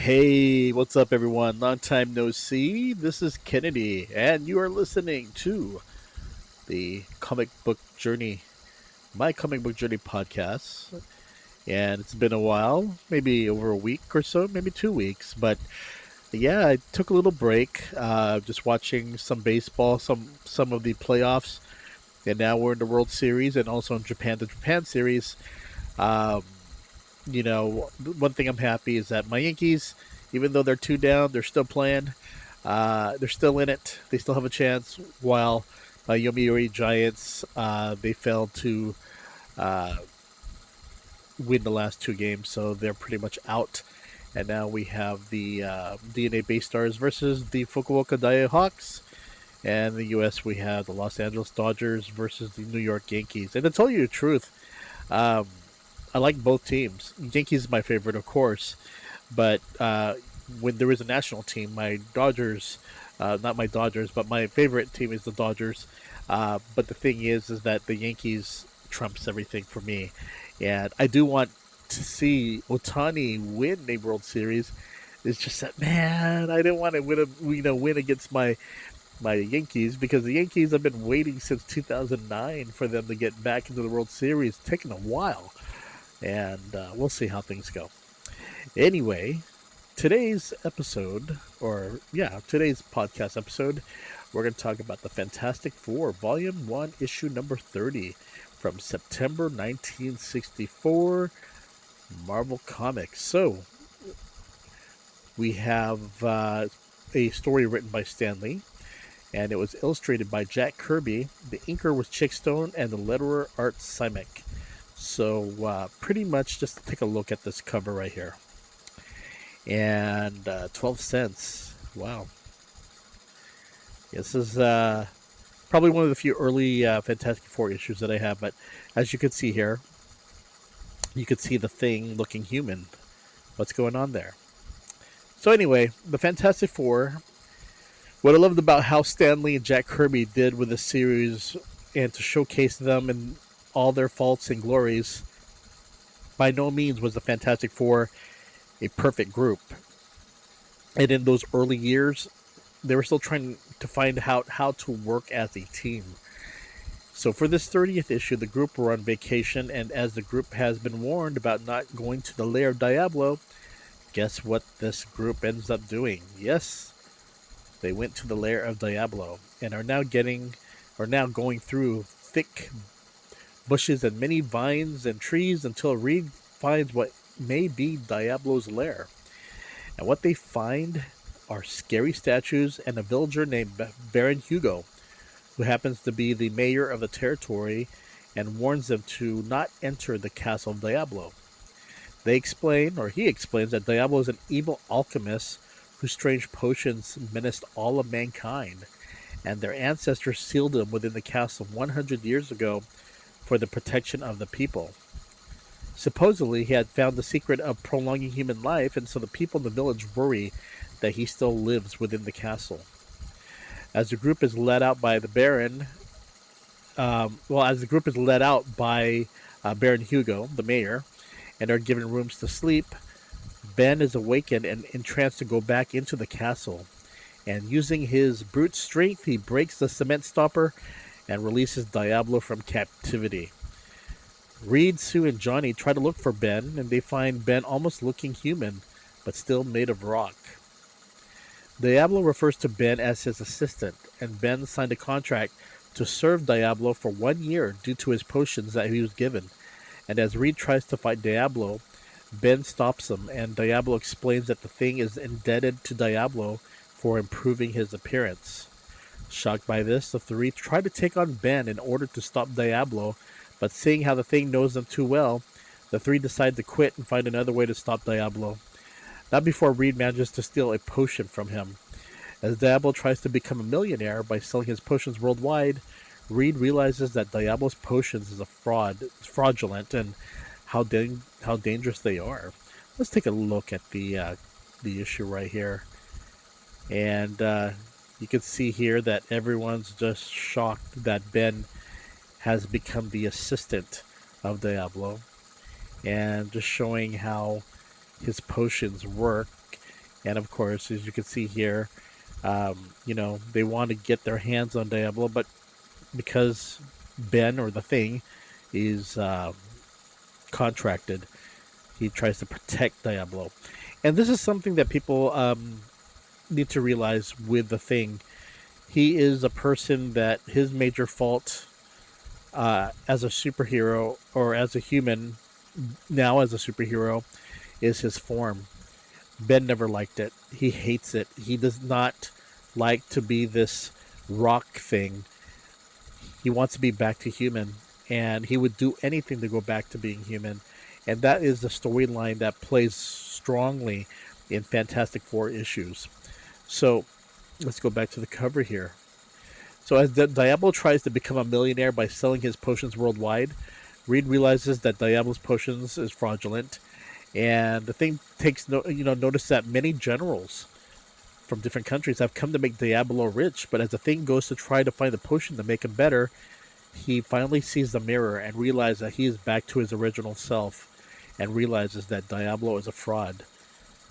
Hey, what's up, everyone? Long time no see. This is Kennedy, and you are listening to the Comic Book Journey, my Comic Book Journey podcast. And it's been a while, maybe over a week or so, maybe 2 weeks. But yeah, I took a little break, just watching some baseball, some of the playoffs, and now we're in the World Series and also in Japan, the Japan Series. Um, One thing I'm happy is that my Yankees, even though they're two down, they're still playing. They're still in it. They still have a chance. While my Yomiuri Giants, they failed to uh, win the last two games, so they're pretty much out. And now we have the DNA Bay Stars versus the Fukuoka Daiei Hawks. And in the U.S., we have the Los Angeles Dodgers versus the New York Yankees. And to tell you the truth, um, I like both teams. Yankees is my favorite, of course, but when there is a national team, my Dodgers, not my Dodgers, but my favorite team is the Dodgers. But the thing is that the Yankees trumps everything for me, and I do want to see Otani win a World Series. It's just that, man, I didn't want to win against my Yankees, because the Yankees have been waiting since 2009 for them to get back into the World Series. It's taken a while, and we'll see how things go. Anyway, today's episode, today's podcast episode, we're going to talk about the Fantastic Four, Volume 1, Issue number 30, from September 1964, Marvel Comics. So, we have a story written by Stan Lee, and it was illustrated by Jack Kirby. The inker was Chic, and the letterer Art Simek. So, pretty much just take a look at this cover right here. And 12 cents. Wow. This is probably one of the few early Fantastic Four issues that I have. But as you can see here, you can see the Thing looking human. What's going on there? So anyway, the Fantastic Four. What I loved about how Stan Lee and Jack Kirby did with the series, and to showcase them and all their faults and glories, by no means was the Fantastic Four a perfect group. And in those early years, they were still trying to find out how to work as a team. So for this 30th issue, the group were on vacation, and as the group has been warned about not going to the lair of Diablo, guess what this group ends up doing? Yes, they went to the lair of Diablo and are now going through thick bushes and many vines and trees until Reed finds what may be Diablo's lair. And what they find are scary statues and a villager named Baron Hugo, who happens to be the mayor of the territory, and warns them to not enter the castle of Diablo. He explains, that Diablo is an evil alchemist whose strange potions menaced all of mankind, and their ancestors sealed him within the castle 100 years ago for the protection of the people. Supposedly, he had found the secret of prolonging human life, and so the people in the village worry that he still lives within the castle. As the group is led out by the Baron, as the group is led out by Baron Hugo, the mayor, and are given rooms to sleep, Ben is awakened and entranced to go back into the castle. And using his brute strength, he breaks the cement stopper and releases Diablo from captivity. Reed, Sue, and Johnny try to look for Ben, and they find Ben almost looking human, but still made of rock. Diablo refers to Ben as his assistant, and Ben signed a contract to serve Diablo for 1 year due to his potions that he was given. And as Reed tries to fight Diablo, Ben stops him, and Diablo explains that the Thing is indebted to Diablo for improving his appearance. Shocked by this, the three try to take on Ben in order to stop Diablo, but seeing how the Thing knows them too well, the three decide to quit and find another way to stop Diablo. Not before Reed manages to steal a potion from him. As Diablo tries to become a millionaire by selling his potions worldwide, Reed realizes that Diablo's potions is fraudulent, and how dangerous they are. Let's take a look at the issue right here, and you can see here that everyone's just shocked that Ben has become the assistant of Diablo, and just showing how his potions work. And of course, as you can see here, they want to get their hands on Diablo, but because Ben or the Thing is contracted, he tries to protect Diablo. And this is something that people need to realize with the Thing. He is a person that his major fault as a superhero or as a human, now as a superhero, is his form. Ben never liked it. He hates it. He does not like to be this rock thing. He wants to be back to human, and he would do anything to go back to being human. And that is the storyline that plays strongly in Fantastic Four issues. So let's go back to the cover here. So as Diablo tries to become a millionaire by selling his potions worldwide, Reed realizes that Diablo's potions is fraudulent, and the Thing takes notice that many generals from different countries have come to make Diablo rich. But as the Thing goes to try to find the potion to make him better, he finally sees the mirror and realizes that he is back to his original self, and realizes that Diablo is a fraud.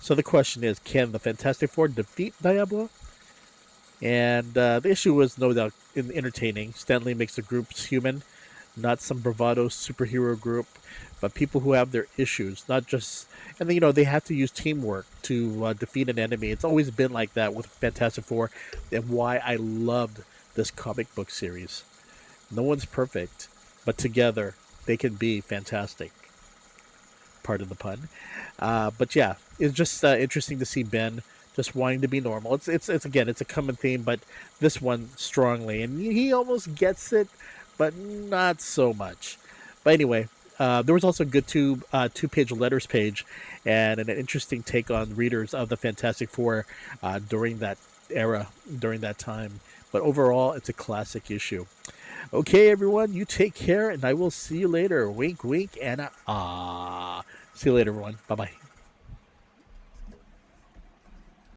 So the question is, can the Fantastic Four defeat Diablo? And the issue was no doubt entertaining. Stanley makes the groups human, not some bravado superhero group, but people who have their issues, not just. And then, they have to use teamwork to defeat an enemy. It's always been like that with Fantastic Four, and why I loved this comic book series. No one's perfect, but together they can be fantastic. Pardon the pun. But yeah, it's just interesting to see Ben just wanting to be normal. It's again, it's a common theme, but this one strongly, and he almost gets it, but not so much. But anyway, there was also a good two-page letters page, and an interesting take on readers of the Fantastic Four during that era, during that time. But overall, it's a classic issue. Okay, everyone, you take care, and I will see you later. Wink, wink, and See you later, everyone. Bye-bye.